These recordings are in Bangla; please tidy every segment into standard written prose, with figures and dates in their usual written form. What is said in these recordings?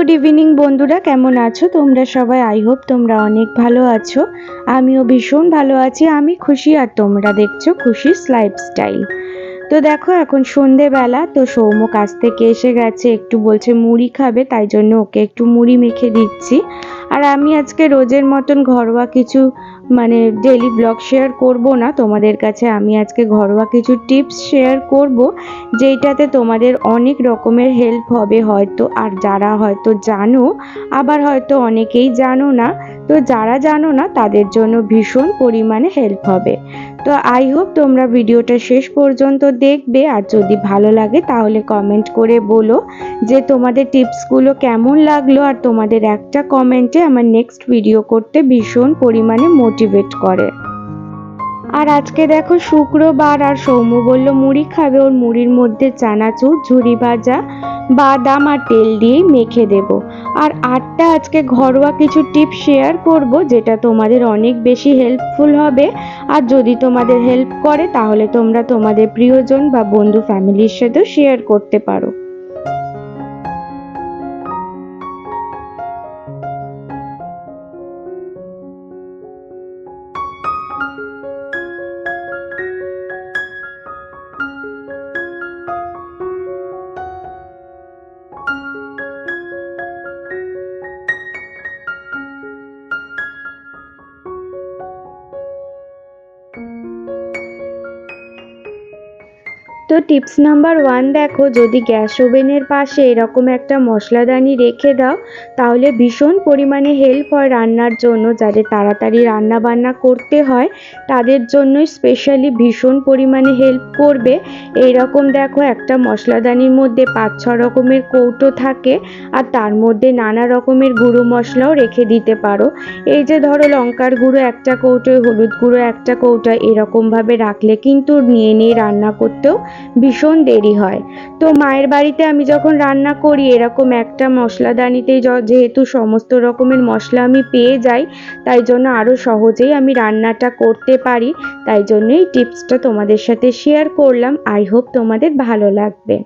গুড ইভিনিং বন্ধুরা, কেমন আছো তোমরা সবাই? আই হোপ তোমরা অনেক ভালো আছো। আমিও ভীষণ ভালো আছি। আমি খুশি আর তোমরা দেখছো খুশিস লাইফস্টাইল। তো দেখো এখন সন্ধেবেলা, তো সৌম্য কাছ থেকে এসে গেছে, একটু বলছে মুড়ি খাবে, তাই জন্য ওকে একটু মুড়ি মেখে দিচ্ছি। আর আমি আজকে রোজের মতন ঘরোয়া কিছু ডেলি ব্লগ শেয়ার করব না তোমাদের কাছে। আমি আজকে ঘরোয়া কিছু টিপস শেয়ার করব, যেইটাতে তোমাদের অনেক রকমের হেল্প হবে হয়তো। আর যারা হয়তো জানো, আবার হয়তো অনেকেই জানো না, তো যারা জানো না তাদের জন্য ভীষণ পরিমাণে হেল্প হবে। তো আই হোপ তোমরা ভিডিওটা শেষ পর্যন্ত দেখবে, আর যদি ভালো লাগে তাহলে কমেন্ট করে বলো যে তোমাদের টিপসগুলো কেমন লাগলো। আর তোমাদের একটা কমেন্টে আমার নেক্সট ভিডিও করতে ভীষণ পরিমাণে মোটিভেট করে। আর আজকে দেখো শুক্রবার, আর সৌম্য বলল মুড়ি খাবে, ওর মুড়ির মধ্যে চানাচুর, ঝুরি ভাজা, বাদাম আর তেল দিয়েই মেখে দেব। আর আটটা আজকে ঘরোয়া কিছু টিপস শেয়ার করব, যেটা তোমাদের অনেক বেশি হেল্পফুল হবে। আর যদি তোমাদের হেল্প করে তাহলে তোমরা তোমাদের প্রিয়জন বা বন্ধু ফ্যামিলির সাথেও শেয়ার করতে পারো। তো টিপস নাম্বার 1 দেখো, যদি গ্যাস ওভেনের পাশে এরকম একটা মশলাদানি রেখে দাও তাহলে ভীষণ পরিমাণে হেল্প হয় রান্নার জন্য। যাদের তাড়াতাড়ি রান্না বান্না করতে হয় তাদের জন্যই স্পেশালি ভীষণ পরিমাণে হেল্প করবে। এইরকম দেখো একটা মশলাদানির মধ্যে 5-6 রকমের কৌটো থাকে, আর তার মধ্যে নানা রকমের গুঁড়ো মশলাও রেখে দিতে পারো। এই যে ধরো লঙ্কার গুঁড়ো একটা কৌটোয়, হলুদ গুঁড়ো একটা কৌটোয়, এরকমভাবে রাখলে কিন্তু নিয়ে নিয়ে রান্না করতেও ভীষণ দেরি হয়। তো মায়ের বাড়িতে আমি যখন রান্না করি এরকম একটা মশলাদানিতেই যেহেতু সমস্ত রকমের মশলা আমি পেয়ে যাই, তাই জন্য আরও সহজেই আমি রান্নাটা করতে পারি। তাই জন্য এই টিপসটা তোমাদের সাথে শেয়ার করলাম। আই হোপ তোমাদের ভালো লাগবে।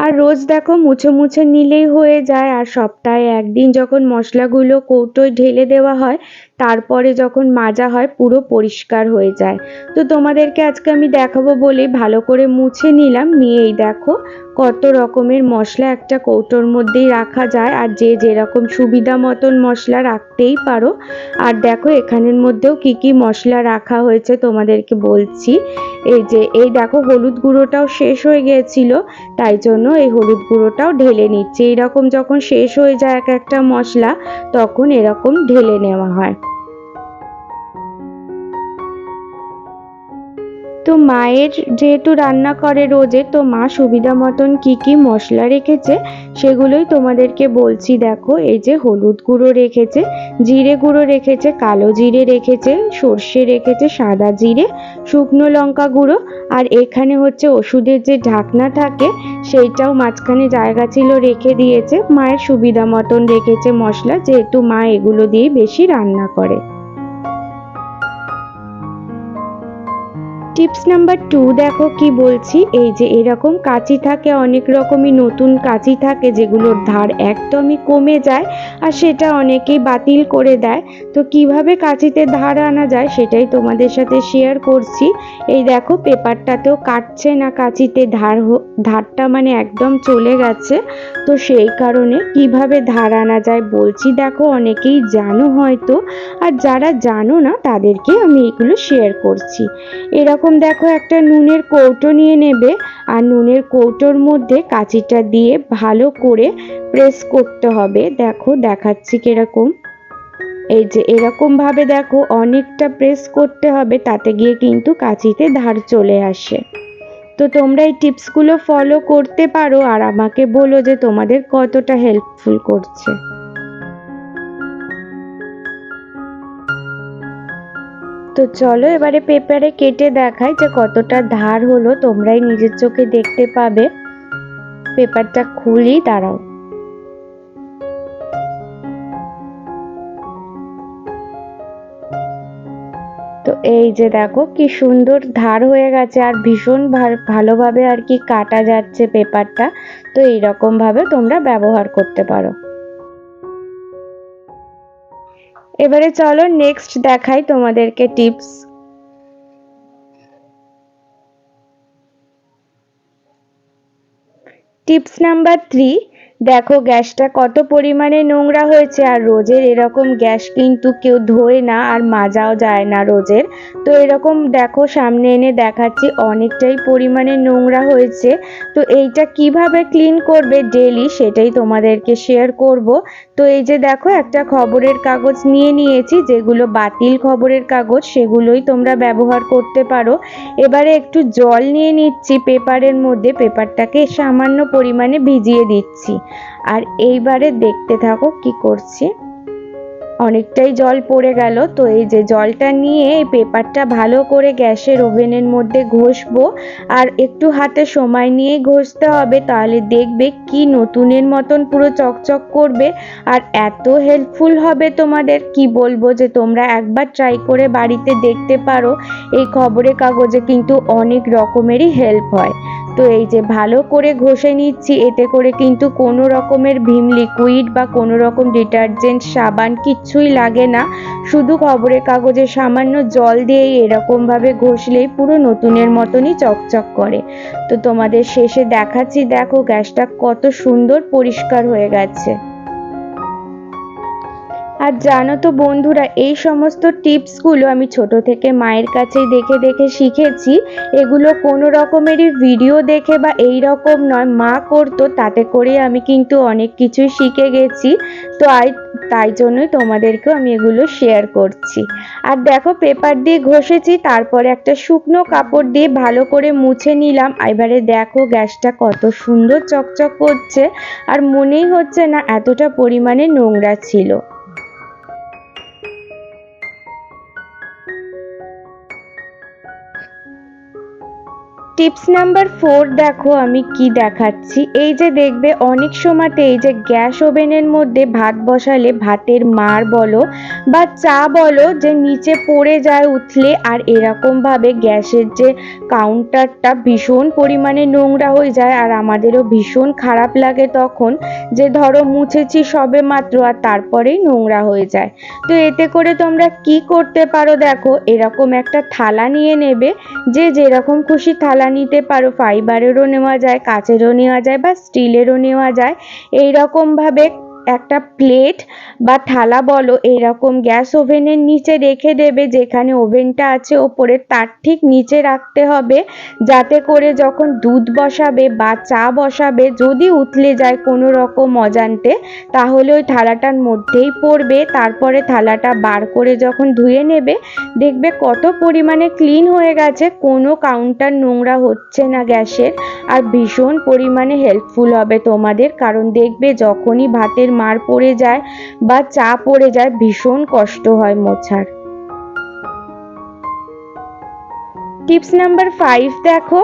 আর রোজ দেখো মুছে মুছে নিলেই হয়ে যায়, আর সপ্তাহে একদিন যখন মশলাগুলো কৌটোয় ঢেলে দেওয়া হয় তারপরে যখন মাজা হয় পুরো পরিষ্কার হয়ে যায়। তো তোমাদেরকে আজকে আমি দেখাবো বলে ভালো করে মুছে নিলাম, নিয়েই দেখো কত রকমের মশলা একটা কৌটোর মধ্যেই রাখা যায়, আর যে যেরকম সুবিধা মতন মশলা রাখতেই পারো। আর দেখো এখানের মধ্যেও কি কি মশলা রাখা হয়েছে তোমাদেরকে বলছি। এই দেখো হলুদ গুঁড়োটাও শেষ হয়ে গিয়েছিল, তাই জন্য এই হলুদ গুঁড়োটাও ঢেলে নিচ্ছি। এইরকম যখন শেষ হয়ে যায় এক একটা মশলা তখন এরকম ঢেলে নেওয়া হয়। তো মায়ের যেহেতু রান্না করে রোজে, তো মা সুবিধা মতন কি কি মশলা রেখেছে সেগুলোই তোমাদেরকে বলছি। দেখো এই যে হলুদ গুঁড়ো রেখেছে, জিরে গুঁড়ো রেখেছে, কালো জিরে রেখেছে, সর্ষে রেখেছে, সাদা জিরে, শুকনো লঙ্কা গুঁড়ো, আর এখানে হচ্ছে ওষুধের যে ঢাকনা থাকে সেইটাও মাঝখানে জায়গা ছিল রেখে দিয়েছে। মায়ের সুবিধা মতন রেখেছে মশলা, যেহেতু মা এগুলো দিয়ে বেশি রান্না করে। টিপস নাম্বার 2 দেখো কি বলছি। এই যে এরকম কাঁচি থাকে, অনেক রকমই নতুন কাঁচি থাকে যেগুলোর ধার একদমই কমে যায়, আর সেটা অনেকেই বাতিল করে দেয়। তো কিভাবে কাঁচিতে ধার আনা যায় সেটাই তোমাদের সাথে শেয়ার করছি। এই দেখো পেপারটাতেও কাটছে না, কাঁচিতে ধারটা একদম চলে গেছে। তো সেই কারণে কিভাবে ধার আনা যায় বলছি। দেখো অনেকেই জানো হয়তো, আর যারা জানো না তাদেরকে আমি এগুলো শেয়ার করছি। এরকম দেখো একটা নুনের কৌটো নিয়ে নেবে, আর নুনের কৌটোর মধ্যে কাঁচিটা দিয়ে ভালো করে প্রেস করতে হবে। দেখো দেখাচ্ছি কিরকম। এই যে এরকম ভাবে দেখো অনেকটা প্রেস করতে হবে, তাতে গিয়ে কিন্তু কাঁচিতে ধার চলে আসে। তো তোমরা এই টিপসগুলো ফলো করতে পারো, আর আমাকে বলো যে তোমাদের কতটা হেল্পফুল করছে। তো চলো এবারে পেপারে কেটে দেখাই যে কতটা ধার হলো, তোমরাই নিজের চোখে দেখতে পাবে। পেপারটা খুলি, দাঁড়াও। তো তো এই যে দেখো কি সুন্দর ধার হয়ে গেছে আর ভীষণ ভালোভাবে আর কি কাটা যাচ্ছে পেপারটা। তো এইরকম ভাবে তোমরা ব্যবহার করতে পারো। এবারে চলো নেক্সট দেখাই তোমাদেরকে টিপস। টিপস নাম্বার 3, দেখো গ্যাসটা কত পরিমাণে নোংরা হয়েছে। আর রোজের এরকম গ্যাস কিন্তু কেউ ধোয় না আর মাজাও যায় না রোজের। তো এরকম দেখো সামনে এনে দেখাচ্ছি অনেকটাই পরিমাণে নোংরা হয়েছে। তো এইটা কিভাবে ক্লিন করবে ডেলি সেটাই তোমাদেরকে শেয়ার করব। তো এই যে দেখো একটা খবরের কাগজ নিয়ে নিয়েছি, যেগুলো বাতিল খবরের কাগজ সেগুলোই তোমরা ব্যবহার করতে পারো। এবারে একটু জল নিয়ে নিচ্ছি পেপারের মধ্যে, পেপারটাকে সামান্য পরিমাণে ভিজিয়ে দিচ্ছি। আর এইবারে দেখতে থাকো কি করছি। অনেকটাই জল পড়ে গেল। তো এই যে জলটা নিয়ে এই পেপারটা ভালো করে গ্যাসের ওভেনের মধ্যে ঘষবো। আর একটু হাতে সময় নিয়ে ঘষতে হবে, তাহলে দেখবে কি নতুনের মতন পুরো চকচক করবে। আর এত হেল্পফুল হবে তোমাদের কি বলবো, যে তোমরা একবার ট্রাই করে বাড়িতে দেখতে পারো। এই খবরের কাগজে কিন্তু অনেক রকমেরই হেল্প হয়। তো এই যে ভালো করে ঘষে নিচ্ছি, এতে করে কিন্তু কোনো রকমের ভিম লিকুইড বা কোনো রকম ডিটারজেন্ট সাবান কিচ্ছুই লাগে না। শুধু খবরের কাগজে সামান্য জল দিয়েই এরকমভাবে ঘষলেই পুরো নতুনের মতনই চকচক করে। তো তোমাদের শেষে দেখাচ্ছি, দেখো গ্যাসটা কত সুন্দর পরিষ্কার হয়ে গেছে। আর জানো তো বন্ধুরা, এই সমস্ত টিপসগুলো আমি ছোট থেকে মায়ের কাছেই দেখে দেখে শিখেছি। এগুলো কোনো রকমেরই ভিডিও দেখে বা এই রকম নয়, মা করতো তাতে করে আমি কিন্তু অনেক কিছুই শিখে গেছি। তো তাই জন্যই তোমাদেরকেও আমি এগুলো শেয়ার করছি। আর দেখো পেপার দিয়ে ঘষেছি, তারপরে একটা শুকনো কাপড় দিয়ে ভালো করে মুছে নিলাম। এবারে দেখো গ্যাসটা কত সুন্দর চকচক করছে, আর মনেই হচ্ছে না এতটা পরিমাণে নোংরা ছিল। টিপস নাম্বার 4, দেখো আমি কি দেখাচ্ছি। এই যে দেখবে অনেক সময়তে এই যে গ্যাস ওভেনের মধ্যে ভাত বসালে ভাতের মাড় বলো বা চা বলো যে নিচে পড়ে যায় উঠলে, আর এরকম ভাবে গ্যাসের যে কাউন্টারটা ভীষণ পরিমাণে নোংরা হয়ে যায়। আর আমাদেরও ভীষণ খারাপ লাগে তখন, যে ধরো মুছেছি সবে মাত্র আর তারপরেই নোংরা হয়ে যায়। তো এতে করে তোমরা কি করতে পারো, দেখো এরকম একটা থালা নিয়ে নেবে। যে যেরকম খুশি থালা নিতে পারো, ফাইবারেরও নেওয়া যায়, কাচেরও নেওয়া যায় বা স্টিলেরও নেওয়া যায়। এইরকম ভাবে একটা প্লেট বা থালা বলো এইরকম গ্যাস ওভেনের নিচে রেখে দেবে, যেখানে ওভেনটা আছে ওপরে তার ঠিক নিচে রাখতে হবে। যাতে করে যখন দুধ বসাবে বা চা বসাবে, যদি উতলে যায় কোনো রকম অজান্তে, তাহলে ওই থালাটার মধ্যেই পড়বে। তারপরে থালাটা বার করে যখন ধুয়ে নেবে, দেখবে কত পরিমাণে ক্লিন হয়ে গেছে, কোনো কাউন্টার নোংরা হচ্ছে না গ্যাসের। আর ভীষণ পরিমাণে হেল্পফুল হবে তোমাদের, কারণ দেখবে যখনই ভাতের মাড় পড়ে যায় বা চা পড়ে যায় ভীষণ কষ্ট হয় মোছার। টিপস নাম্বার 5, দেখো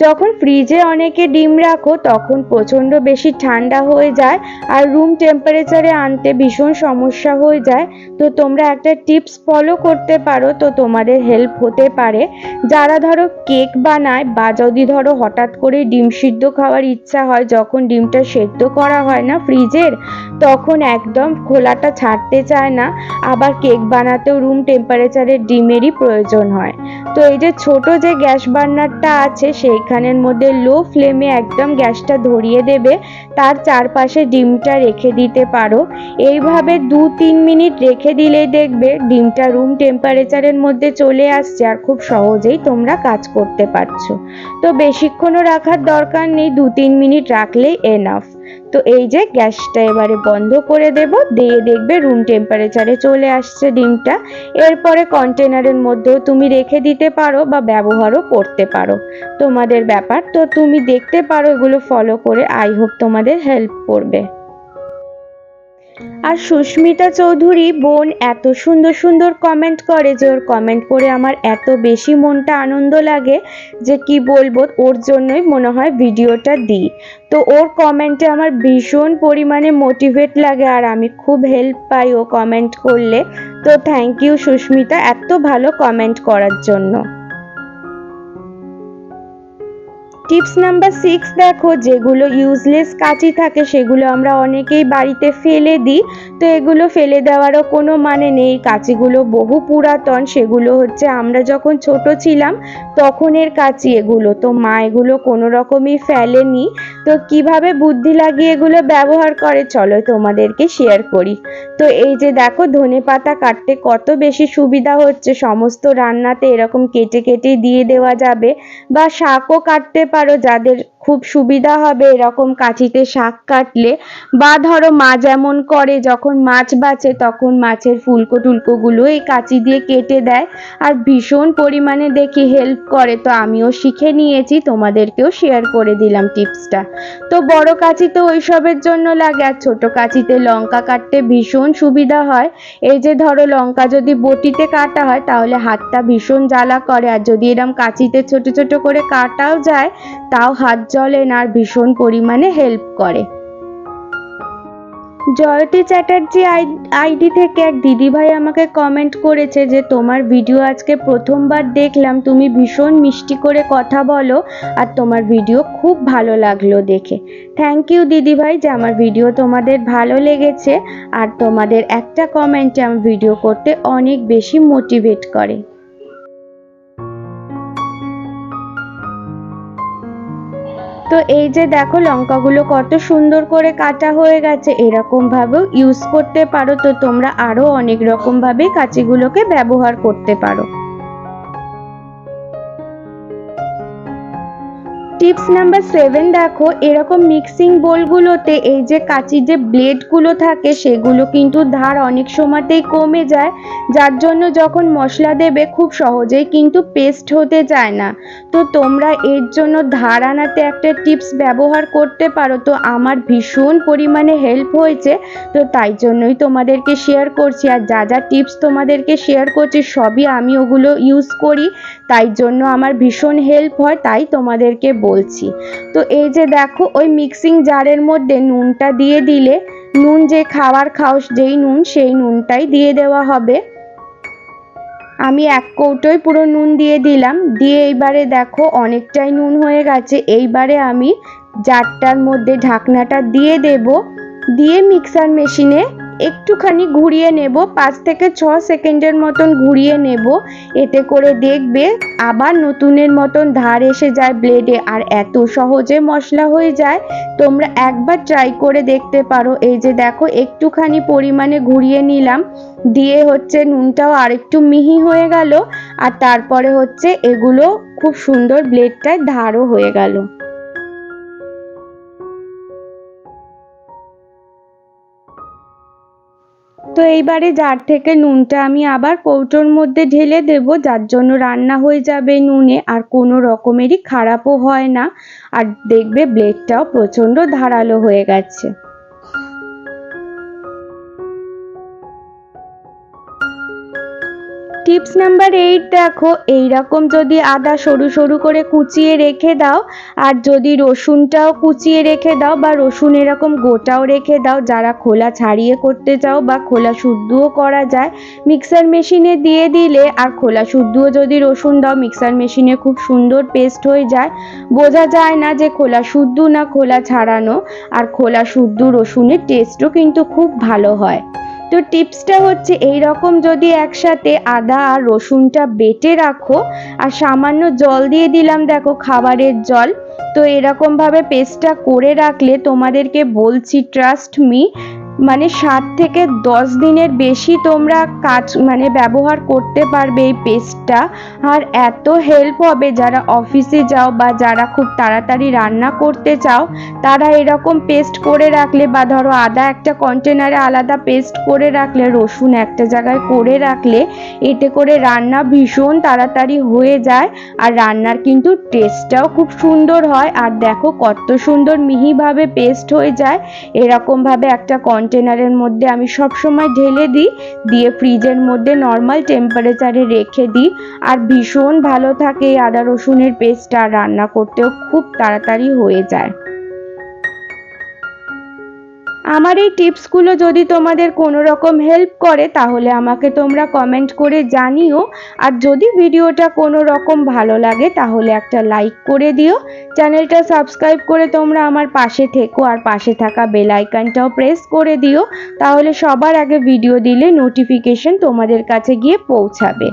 যখন ফ্রিজে অনেকে ডিম রাখো তখন প্রচণ্ড বেশি ঠান্ডা হয়ে যায় আর রুম টেম্পারেচারে আনতে ভীষণ সমস্যা হয়ে যায়। তো তোমরা একটা টিপস ফলো করতে পারো, তো তোমাদের হেল্প হতে পারে। যারা ধরো কেক বানায় বা যদি ধরো হঠাৎ করে ডিম সিদ্ধ খাওয়ার ইচ্ছা হয়, যখন ডিমটা সেদ্ধ করা হয় না ফ্রিজের, তখন একদম খোলাটা ছাড়তে চায় না। আবার কেক বানাতেও রুম টেম্পারেচারের ডিমেরই প্রয়োজন হয়। তো এই যে ছোট যে গ্যাস বার্নারটা আছে সেইখানের মধ্যে লো ফ্লেমে একদম গ্যাসটা ধরিয়ে দেবে, তার চারপাশে ডিমটা রেখে দিতে পারো। এইভাবে 2-3 মিনিট রেখে দিলেই দেখবে ডিমটা রুম টেম্পারেচারের মধ্যে চলে আসছে আর খুব সহজেই তোমরা কাজ করতে পারছো। তো বেশিক্ষণও রাখার দরকার নেই, 2-3 মিনিট রাখলেই এনাফ। তো এই যে গ্যাসটা এবারে বন্ধ করে দেব, দিয়ে দেখবে রুম টেম্পারেচারে চলে আসছে ডিমটা। এরপরে কন্টেনারের মধ্যেও তুমি রেখে দিতে পারো বা ব্যবহারও করতে পারো, তোমাদের ব্যাপার। তো তুমি দেখতে পারো এগুলো ফলো করে, আই হোপ তোমাদের হেল্প করবে। আর সুস্মিতা চৌধুরী বোন এত সুন্দর সুন্দর কমেন্ট করে যে ওর কমেন্ট পড়ে আমার এত বেশি মনটা আনন্দ লাগে যে কি বলবো, ওর জন্যই মনে হয় ভিডিওটা দিই। তো ওর কমেন্টে আমার ভীষণ পরিমাণে মোটিভেট লাগে আর আমি খুব হেল্প পাই ও কমেন্ট করলে। তো থ্যাংক ইউ সুস্মিতা এত ভালো কমেন্ট করার জন্য। টিপস নাম্বার 6 দেখো, যেগুলো ইউজলেস কাঁচি থাকে সেগুলো আমরা অনেকেই বাড়িতে ফেলে দিই। তো এগুলো ফেলে দেওয়ারও কোনো মানে নেই, কাঁচিগুলো বহু পুরাতন, সেগুলো হচ্ছে আমরা যখন ছোট ছিলাম তখনের কাঁচি এগুলো। তো মা এগুলো কোনো রকমই ফেলেনি। তো কিভাবে বুদ্ধি লাগিয়ে এগুলো ব্যবহার করে চলো তোমাদেরকে শেয়ার করি। তো এই যে দেখো, ধনেপাতা কাটতে কত বেশি সুবিধা হচ্ছে, সমস্ত রান্নাতে এরকম কেটে কেটে দিয়ে দেওয়া যাবে, বা শাকও কাটতে পারো যাদের খুব সুবিধা হবে এরকম কাঁচিতে শাক কাটলে। বা ধরো মা যেমন করে যখন মাছ বাছে তখন মাছের ফুলকো টুলকোগুলো এই কাঁচি দিয়ে কেটে দেয় আর ভীষণ পরিমাণে দেখি হেল্প করে। তো আমিও শিখে নিয়েছি, তোমাদেরকেও শেয়ার করে দিলাম টিপসটা। তো বড় কাঁচি তো ওইসবের জন্য লাগে, আর ছোট কাঁচিতে লঙ্কা কাটতে ভীষণ সুবিধা হয়। এই যে ধরো লঙ্কা যদি বটিতে কাটা হয় তাহলে হাতটা ভীষণ জ্বালা করে, আর যদি এরকম কাঁচিতে ছোট ছোট করে কাটাও যায় তাও হাত জ্বলে না, আর ভীষণ পরিমাণে হেল্প করে। জয়তী চ্যাটার্জি আইডি থেকে এক দিদিভাই আমাকে কমেন্ট করেছে যে তোমার ভিডিও আজকে প্রথমবার দেখলাম, তুমি ভীষণ মিষ্টি করে কথা বলো আর তোমার ভিডিও খুব ভালো লাগলো দেখে। থ্যাংক ইউ দিদিভাই যে আমার ভিডিও তোমাদের ভালো লেগেছে, আর তোমাদের একটা কমেন্টে আমার ভিডিও করতে অনেক বেশি মোটিভেট করে। তো এই যে দেখো লঙ্কাগুলো কত সুন্দর করে কাটা হয়ে গেছে, এরকম ভাবেও ইউজ করতে পারো। তো তোমরা আরো অনেক রকম ভাবে কাঁচিগুলোকে ব্যবহার করতে পারো। টিপস নাম্বার 7 দেখো, এরকম মিক্সিং বোলগুলোতে এই যে কাঁচির যে ব্লেডগুলো থাকে সেগুলো কিন্তু ধার অনেক সময়তেই কমে যায়, যার জন্য যখন মশলা দেবে খুব সহজেই কিন্তু পেস্ট হতে চায় না। তো তোমরা এর জন্য ধার আনাতে একটা টিপস ব্যবহার করতে পারো। তো আমার ভীষণ পরিমাণে হেল্প হয়েছে, তো তাই জন্যই তোমাদেরকে শেয়ার করছি। আর যা যা টিপস তোমাদেরকে শেয়ার করছি সবই আমি ওগুলো ইউজ করি, তাই জন্য আমার ভীষণ হেল্প হয়, তাই তোমাদেরকে বলছি। তো এই যে দেখো, ওই মিক্সিং জারের মধ্যে নুনটা দিয়ে দিলে, নুন যে খাওয়ার খাও যেই নুন সেই নুনটাই দিয়ে দেওয়া হবে। আমি এক কৌটোয় পুরো নুন দিয়ে দিলাম, দিয়ে এইবারে দেখো অনেকটাই নুন হয়ে গেছে। এইবারে আমি জারটার মধ্যে ঢাকনাটা দিয়ে দেব, দিয়ে মিক্সার মেশিনে একটুখানি ঘুরিয়ে নেব, 5 থেকে 6 সেকেন্ডের মতন ঘুরিয়ে নেব। এতে করে দেখবে আবার নতুনের মতন ধার এসে যায় ব্লেডে, আর এত সহজে মশলা হয়ে যায়। তোমরা একবার ট্রাই করে দেখতে পারো। এই যে দেখো একটুখানি পরিমাণে ঘুরিয়ে নিলাম, দিয়ে হচ্ছে নুনটাও আরেকটু মিহি হয়ে গেল, আর তারপরে হচ্ছে এগুলো খুব সুন্দর ব্লেডটায় ধারও হয়ে গেল। তো এইবারে জার থেকে নুনটা আমি আবার কৌটোর মধ্যে ঢেলে দেব, যার জন্য রান্না হয়ে যাবে নুনে, আর কোনো রকমেরই খারাপও হয় না। আর দেখবে ব্লেডটাও প্রচণ্ড ধারালো হয়ে গেছে। টিপস নাম্বার 8 দেখো, এইরকম যদি আদা সরু সরু করে কুচিয়ে রেখে দাও, আর যদি রসুনটাও কুচিয়ে রেখে দাও, বা রসুন এরকম গোটাও রেখে দাও, যারা খোলা ছাড়িয়ে করতে চাও বা খোলা শুদ্ধও করা যায়, মিক্সার মেশিনে দিয়ে দিলে, আর খোলা শুদ্ধও যদি রসুন দাও মিক্সার মেশিনে খুব সুন্দর পেস্ট হয়ে যায়, বোঝা যায় না যে খোলা শুদ্ধ না খোলা ছাড়ানো। আর খোলা শুদ্ধ রসুনের টেস্টও কিন্তু খুব ভালো হয়। তো টিপসটা হচ্ছে এই রকম যদি একসাথে আদা আর রসুনটা বেটে রাখো, আর সামান্য জল দিয়ে দিলাম দেখো খাবারের জল, তো এরকম ভাবে পেস্টটা করে রাখলে তোমাদেরকে বলছি ট্রাস্ট মি, মানে 7 থেকে 10 দিনের বেশি তোমরা কাজ ব্যবহার করতে পারবে এই পেস্টটা। আর এত হেল্প হবে যারা অফিসে যাও বা যারা খুব তাড়াতাড়ি রান্না করতে চাও, তারা এরকম পেস্ট করে রাখলে, বা ধরো আদা একটা কন্টেনারে আলাদা পেস্ট করে রাখলে, রসুন একটা জায়গায় করে রাখলে, এতে করে রান্না ভীষণ তাড়াতাড়ি হয়ে যায়, আর রান্নার কিন্তু টেস্টটাও খুব সুন্দর হয়। আর দেখো কত সুন্দর মিহিভাবে পেস্ট হয়ে যায়। এরকম ভাবে একটা কন্টেনারের মধ্যে আমি সব সময় ঢেলে দিই, দিয়ে ফ্রিজের মধ্যে নর্মাল টেম্পারেচারে রেখে দিই। আর ভীষণ ভালো থাকে এই আদা রসুনের পেস্টটা, রান্না করতেও খুব তাড়াতাড়ি হয়ে যায়। আমার এই টিপসগুলো যদি তোমাদের কোনো রকম হেল্প করে তাহলে আমাকে তোমরা কমেন্ট করে জানিও। আর যদি ভিডিওটা কোনো রকম ভালো লাগে তাহলে একটা লাইক করে দিও, চ্যানেলটা সাবস্ক্রাইব করে তোমরা আমার পাশে থেকো, আর পাশে থাকা বেল আইকনটাও প্রেস করে দিও, তাহলে সবার আগে ভিডিও দিলে নোটিফিকেশন তোমাদের কাছে গিয়ে পৌঁছাবে।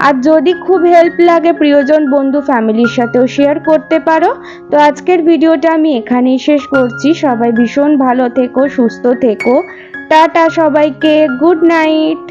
আর যদি খুব হেল্প লাগে প্রিয়জন বন্ধু ফ্যামিলির সাথেও শেয়ার করতে পারো। তো আজকের ভিডিওটা আমি এখানেই শেষ করছি। সবাই ভীষণ ভালো থেকো, সুস্থ থেকো। টাটা সবাইকে, গুড নাইট।